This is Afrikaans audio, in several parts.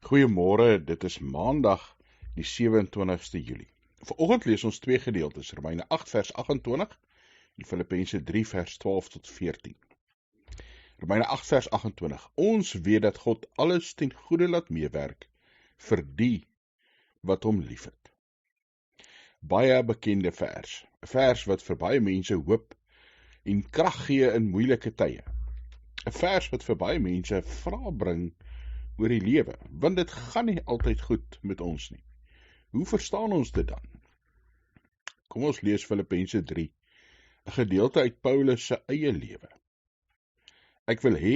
Goeiemôre, dit is Maandag, die 27ste Julie. Vanoggend lees ons twee gedeeltes, Romeine 8 vers 28 en Filippense 3 vers 12 tot 14. Romeine 8 vers 28. Ons weet dat God alles ten goeie laat meewerk vir die wat hom liefhet. Baie bekende vers, 'n vers wat vir baie mense hoop en krag gee in moeilike tye. 'n Vers wat vir baie mense vrae bring oor die lewe, want dit gaan nie altyd goed met ons nie. Hoe verstaan ons dit dan? Kom ons lees Filippense 3, 'n gedeelte uit Paulus se eie lewe. Ek wil hê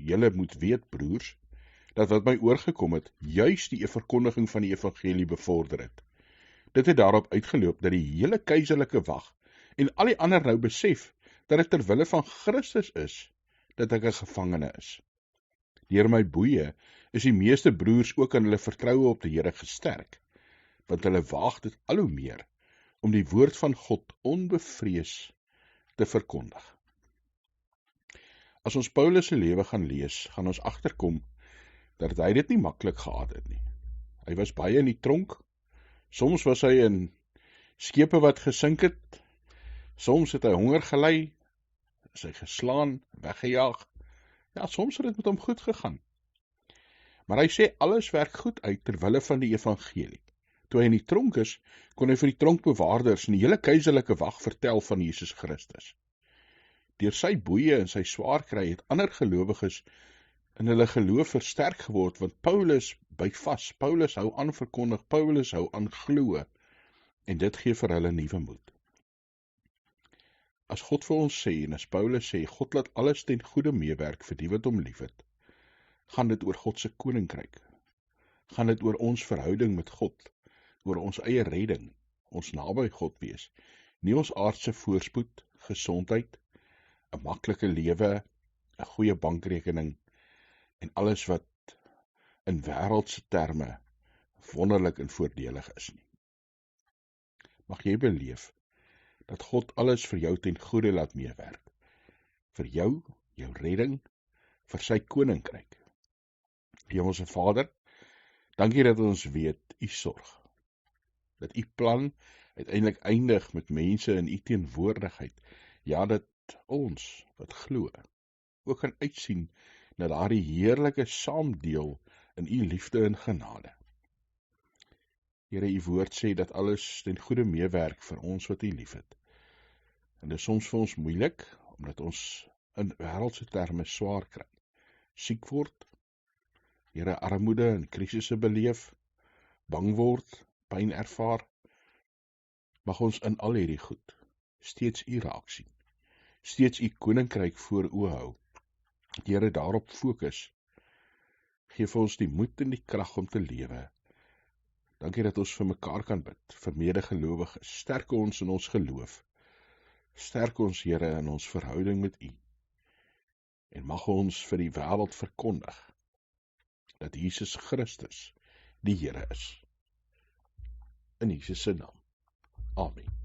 julle moet weet, broers, dat wat my oorgekom het, juis die verkondiging van die evangelie bevorder het. Dit het daarop uitgeloop dat die hele keizerlike wag en al die ander nou besef dat dit ter wille van Christus is dat ek 'n gevangene is. Deur my boeie is die meeste broers ook in hulle vertroue op die Here gesterk, want hulle waag dit al hoe meer om die woord van God onbevrees te verkondig. As ons Paulus se lewe gaan lees, gaan ons agterkom dat hy dit nie maklik gehad het nie. Hy was baie in die tronk, soms was hy in skepe wat gesink het, soms het hy honger gely, is hy geslaan, weggejaag. Ja, soms het dit met hom goed gegaan. Maar hy sê alles werk goed uit ter wille van die evangelie. Toe hy in die tronk is, kon hy vir die tronkbewaarders en die hele keizerlike wag vertel van Jesus Christus. Deur sy boeie en sy swaar kry het ander gelowiges in hulle geloof versterk geword, want Paulus byt vas, Paulus hou aan verkondig, Paulus hou aan glo, en dit gee vir hulle nuwe moed. As God vir ons sê, en as Paulus sê, God laat alles ten goeie meewerk vir die wat hom liefhet, gaan dit oor God se koninkryk, gaan dit oor ons verhouding met God, oor ons eie redding, ons naby God wees, nie ons aardse voorspoed, gesondheid, 'n maklike lewe, 'n goeie bankrekening, en alles wat in wêreldse terme wonderlik en voordelig is nie. Mag jy beleef dat God alles vir jou ten goeie laat meewerk, vir jou redding, vir sy koninkryk. Hemelse Vader, dankie dat ons weet, U sorg, dat U plan uiteindelik eindig met mense in U teenwoordigheid, ja, dat ons wat glo, ook kan uitsien na daardie heerlike saamdeel in U liefde en genade. Here, U woord sê dat alles ten goeie meewerk vir ons wat U liefhet. En dit is soms vir ons moeilik, omdat ons in wêreldse terme swaar kry, siek word, Here, armoede en krisisse beleef, bang word, pyn ervaar. Mag ons in al hierdie goed steeds U raak sien, steeds U koninkryk voor oë hou. Here, daarop fokus. Geef ons die moed en die krag om te lewe. Dankie dat ons vir mekaar kan bid, vir medegelowiges. Sterk ons in ons geloof. Sterk ons, Here, in ons verhouding met U. En mag ons vir die wêreld verkondig dat Jesus Christus die Here is. In Jesus se naam. Amen.